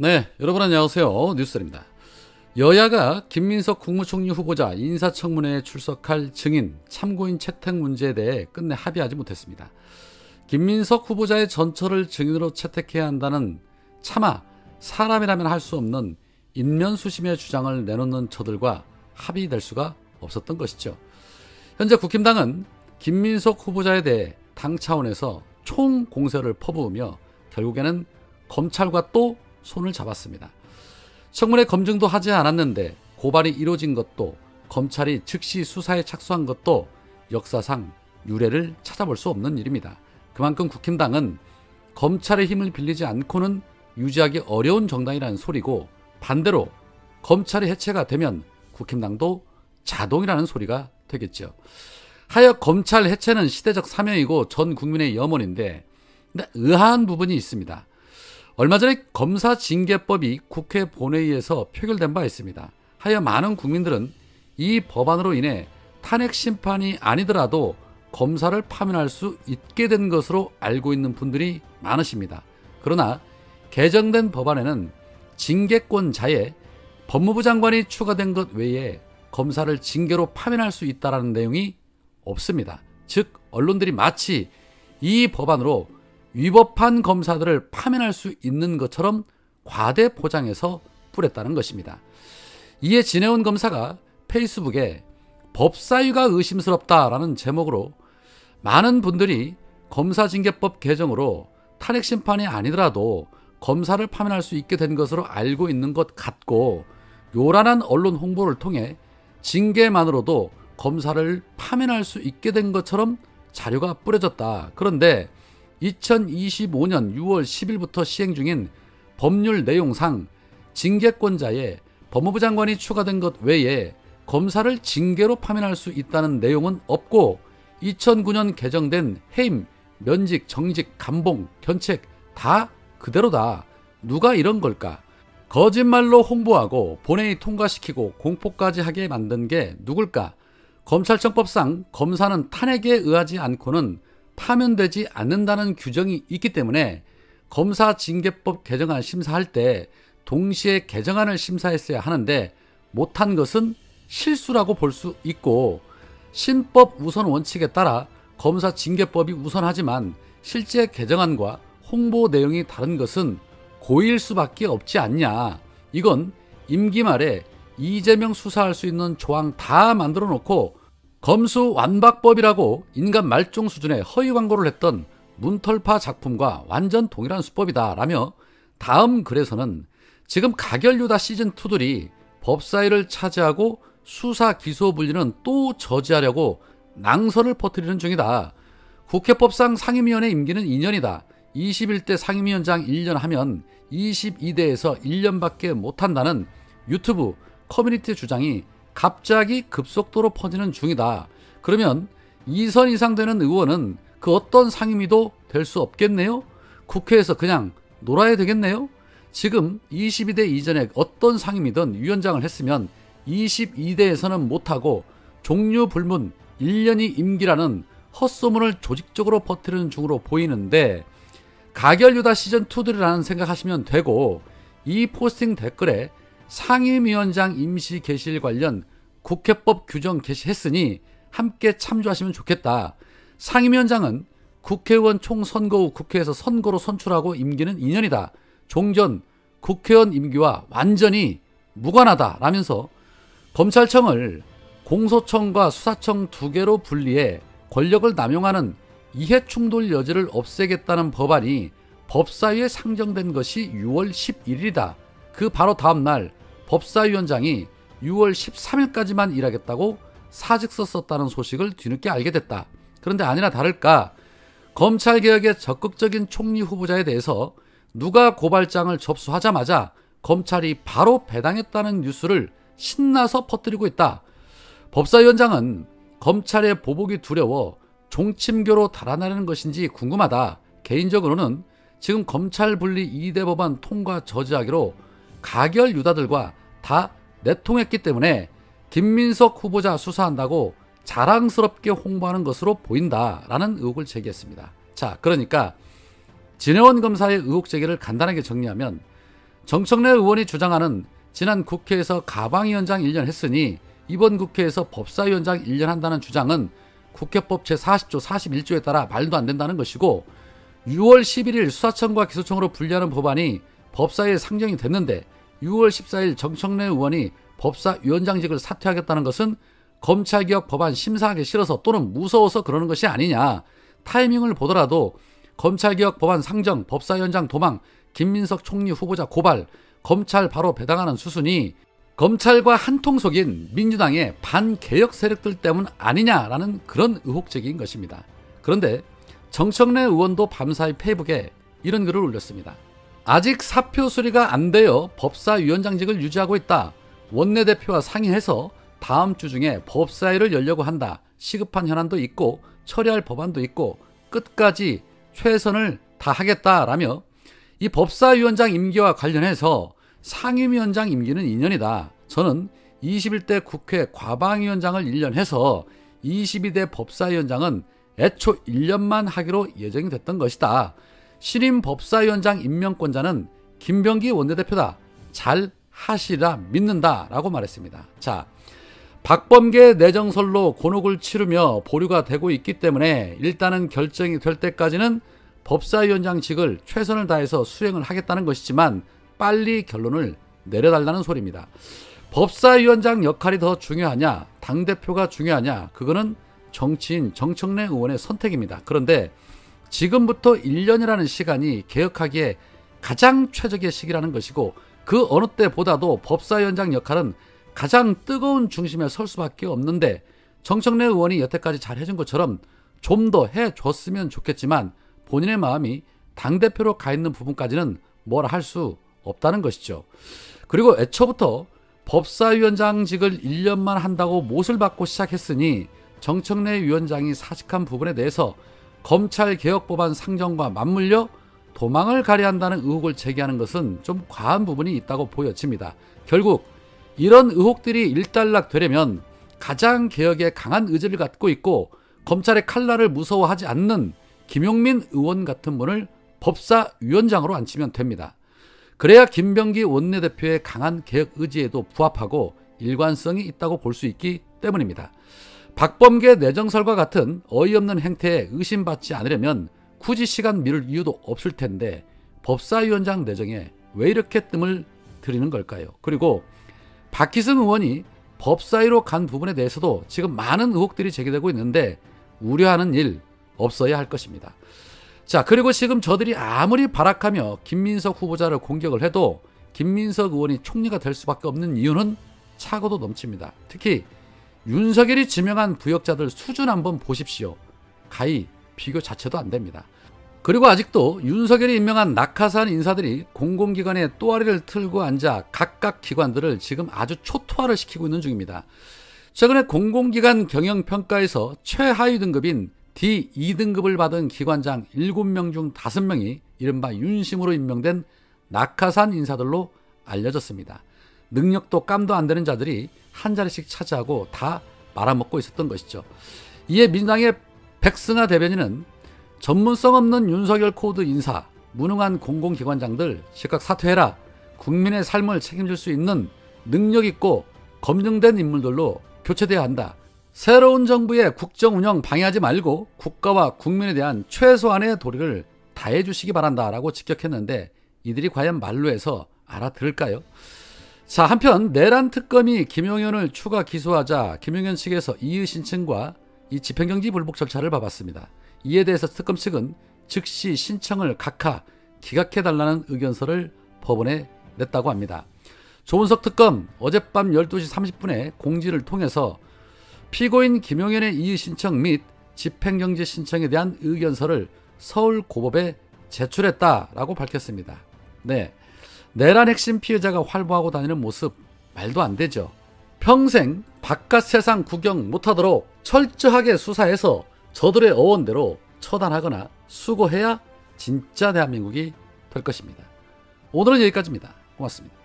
네, 여러분 안녕하세요. 뉴스입니다. 여야가 김민석 국무총리 후보자 인사청문회에 출석할 증인, 참고인 채택 문제에 대해 끝내 합의하지 못했습니다. 김민석 후보자의 전처를 증인으로 채택해야 한다는 차마 사람이라면 할 수 없는 인면수심의 주장을 내놓는 저들과 합의될 수가 없었던 것이죠. 현재 국힘당은 김민석 후보자에 대해 당 차원에서 총공세를 퍼부으며 결국에는 검찰과 또 손을 잡았습니다. 청문회 검증도 하지 않았는데 고발이 이루어진 것도, 검찰이 즉시 수사에 착수한 것도 역사상 유례를 찾아볼 수 없는 일입니다. 그만큼 국힘당은 검찰의 힘을 빌리지 않고는 유지하기 어려운 정당이라는 소리고, 반대로 검찰이 해체가 되면 국힘당도 자동이라는 소리가 되겠죠. 하여 검찰 해체는 시대적 사명이고 전 국민의 염원인데, 근데 의아한 부분이 있습니다. 얼마 전에 검사징계법이 국회 본회의에서 표결된 바 있습니다. 하여 많은 국민들은 이 법안으로 인해 탄핵 심판이 아니더라도 검사를 파면할 수 있게 된 것으로 알고 있는 분들이 많으십니다. 그러나 개정된 법안에는 징계권자에 법무부 장관이 추가된 것 외에 검사를 징계로 파면할 수 있다는 내용이 없습니다. 즉 언론들이 마치 이 법안으로 위법한 검사들을 파면할 수 있는 것처럼 과대 포장해서 뿌렸다는 것입니다. 이에 진해원 검사가 페이스북에 법사위가 의심스럽다라는 제목으로 많은 분들이 검사징계법 개정으로 탄핵 심판이 아니더라도 검사를 파면할 수 있게 된 것으로 알고 있는 것 같고, 요란한 언론 홍보를 통해 징계만으로도 검사를 파면할 수 있게 된 것처럼 자료가 뿌려졌다. 그런데 2025년 6월 10일부터 시행 중인 법률 내용상 징계권자에 법무부 장관이 추가된 것 외에 검사를 징계로 파면할 수 있다는 내용은 없고, 2009년 개정된 해임, 면직, 정직, 감봉, 견책 다 그대로다. 누가 이런 걸까? 거짓말로 홍보하고 본회의 통과시키고 공포까지 하게 만든 게 누굴까? 검찰청법상 검사는 탄핵에 의하지 않고는 파면되지 않는다는 규정이 있기 때문에 검사징계법 개정안 심사할 때 동시에 개정안을 심사했어야 하는데 못한 것은 실수라고 볼 수 있고, 신법 우선 원칙에 따라 검사징계법이 우선하지만 실제 개정안과 홍보 내용이 다른 것은 고의일 수밖에 없지 않냐. 이건 임기 말에 이재명 수사할 수 있는 조항 다 만들어 놓고 검수완박법이라고 인간 말종 수준의 허위 광고를 했던 문털파 작품과 완전 동일한 수법이다 라며 다음 글에서는 지금 가결유다 시즌2들이 법사위를 차지하고 수사 기소 분리는 또 저지하려고 낭설을 퍼뜨리는 중이다. 국회법상 상임위원회 임기는 2년이다. 21대 상임위원장 1년 하면 22대에서 1년밖에 못한다는 유튜브 커뮤니티 주장이 갑자기 급속도로 퍼지는 중이다. 그러면 2선 이상 되는 의원은 그 어떤 상임위도 될 수 없겠네요? 국회에서 그냥 놀아야 되겠네요? 지금 22대 이전에 어떤 상임위든 위원장을 했으면 22대에서는 못하고 종류불문 1년이 임기라는 헛소문을 조직적으로 퍼뜨리는 중으로 보이는데, 가결유다 시즌2들이라는 생각하시면 되고, 이 포스팅 댓글에 상임위원장 임시 개시일 관련 국회법 규정 게시했으니 함께 참조하시면 좋겠다. 상임위원장은 국회의원 총선거 후 국회에서 선거로 선출하고 임기는 2년이다. 종전 국회의원 임기와 완전히 무관하다 라면서 검찰청을 공소청과 수사청 두 개로 분리해 권력을 남용하는 이해충돌 여지를 없애겠다는 법안이 법사위에 상정된 것이 6월 11일이다. 그 바로 다음날 법사위원장이 6월 13일까지만 일하겠다고 사직서 썼다는 소식을 뒤늦게 알게 됐다. 그런데 아니나 다를까 검찰개혁에 적극적인 총리 후보자에 대해서 누가 고발장을 접수하자마자 검찰이 바로 배당했다는 뉴스를 신나서 퍼뜨리고 있다. 법사위원장은 검찰의 보복이 두려워 종침교로 달아나려는 것인지 궁금하다. 개인적으로는 지금 검찰 분리 2대 법안 통과 저지하기로 가결 유다들과 다 내통했기 때문에 김민석 후보자 수사한다고 자랑스럽게 홍보하는 것으로 보인다라는 의혹을 제기했습니다. 자, 그러니까 진해원 검사의 의혹 제기를 간단하게 정리하면 정청래 의원이 주장하는 지난 국회에서 가방위원장 1년 했으니 이번 국회에서 법사위원장 1년 한다는 주장은 국회법 제40조 41조에 따라 말도 안 된다는 것이고, 6월 11일 수사청과 기소청으로 분리하는 법안이 법사위에 상정이 됐는데 6월 14일 정청래 의원이 법사위원장직을 사퇴하겠다는 것은 검찰개혁 법안 심사하기 싫어서 또는 무서워서 그러는 것이 아니냐. 타이밍을 보더라도 검찰개혁 법안 상정, 법사위원장 도망, 김민석 총리 후보자 고발, 검찰 바로 배당하는 수순이 검찰과 한통 속인 민주당의 반개혁 세력들 때문 아니냐라는 그런 의혹적인 것입니다. 그런데 정청래 의원도 밤사이 페이북에 이런 글을 올렸습니다. 아직 사표 수리가 안 되어 법사위원장직을 유지하고 있다. 원내대표와 상의해서 다음 주 중에 법사위를 열려고 한다. 시급한 현안도 있고 처리할 법안도 있고 끝까지 최선을 다하겠다라며, 이 법사위원장 임기와 관련해서 상임위원장 임기는 2년이다. 저는 21대 국회 과방위원장을 1년 해서 22대 법사위원장은 애초 1년만 하기로 예정이 됐던 것이다. 신임 법사위원장 임명권자는 김병기 원내대표다. 잘 하시라 믿는다 라고 말했습니다. 자, 박범계 내정설로 곤혹을 치르며 보류가 되고 있기 때문에 일단은 결정이 될 때까지는 법사위원장직을 최선을 다해서 수행을 하겠다는 것이지만 빨리 결론을 내려달라는 소리입니다. 법사위원장 역할이 더 중요하냐, 당대표가 중요하냐, 그거는 정치인 정청래 의원의 선택입니다. 그런데 지금부터 1년이라는 시간이 개혁하기에 가장 최적의 시기라는 것이고, 그 어느 때보다도 법사위원장 역할은 가장 뜨거운 중심에 설 수밖에 없는데, 정청래 의원이 여태까지 잘 해준 것처럼 좀 더 해줬으면 좋겠지만 본인의 마음이 당대표로 가 있는 부분까지는 뭐라 할 수 없다는 것이죠. 그리고 애초부터 법사위원장직을 1년만 한다고 못을 받고 시작했으니 정청래 위원장이 사직한 부분에 대해서 검찰개혁법안 상정과 맞물려 도망을 가려 한다는 의혹을 제기하는 것은 좀 과한 부분이 있다고 보여집니다. 결국 이런 의혹들이 일단락되려면 가장 개혁에 강한 의지를 갖고 있고 검찰의 칼날을 무서워하지 않는 김용민 의원 같은 분을 법사위원장으로 앉히면 됩니다. 그래야 김병기 원내대표의 강한 개혁 의지에도 부합하고 일관성이 있다고 볼 수 있기 때문입니다. 박범계 내정설과 같은 어이없는 행태에 의심받지 않으려면 굳이 시간 미룰 이유도 없을 텐데 법사위원장 내정에 왜 이렇게 뜸을 들이는 걸까요? 그리고 박희승 의원이 법사위로 간 부분에 대해서도 지금 많은 의혹들이 제기되고 있는데 우려하는 일 없어야 할 것입니다. 자, 그리고 지금 저들이 아무리 발악하며 김민석 후보자를 공격을 해도 김민석 의원이 총리가 될 수밖에 없는 이유는 차고도 넘칩니다. 특히 윤석열이 지명한 부역자들 수준 한번 보십시오. 가히 비교 자체도 안 됩니다. 그리고 아직도 윤석열이 임명한 낙하산 인사들이 공공기관에 또아리를 틀고 앉아 각각 기관들을 지금 아주 초토화를 시키고 있는 중입니다. 최근에 공공기관 경영평가에서 최하위 등급인 D2등급을 받은 기관장 7명 중 5명이 이른바 윤심으로 임명된 낙하산 인사들로 알려졌습니다. 능력도 깜도 안 되는 자들이 한 자리씩 차지하고 다 말아먹고 있었던 것이죠. 이에 민주당의 백승하 대변인은 전문성 없는 윤석열 코드 인사, 무능한 공공기관장들 즉각 사퇴해라. 국민의 삶을 책임질 수 있는 능력 있고 검증된 인물들로 교체돼야 한다. 새로운 정부의 국정 운영 방해하지 말고 국가와 국민에 대한 최소한의 도리를 다해 주시기 바란다 라고 직격했는데 이들이 과연 말로 해서 알아들을까요? 자, 한편 내란 특검이 김용현을 추가 기소하자 김용현 측에서 이의 신청과 이 집행정지 불복 절차를 밟았습니다. 이에 대해서 특검 측은 즉시 신청을 기각해달라는 의견서를 법원에 냈다고 합니다. 조은석 특검 어젯밤 12시 30분에 공지를 통해서 피고인 김용현의 이의 신청 및 집행정지 신청에 대한 의견서를 서울고법에 제출했다라고 밝혔습니다. 네, 내란 핵심 피해자가 활보하고 다니는 모습 말도 안 되죠. 평생 바깥 세상 구경 못하도록 철저하게 수사해서 저들의 어원대로 처단하거나 수거해야 진짜 대한민국이 될 것입니다. 오늘은 여기까지입니다. 고맙습니다.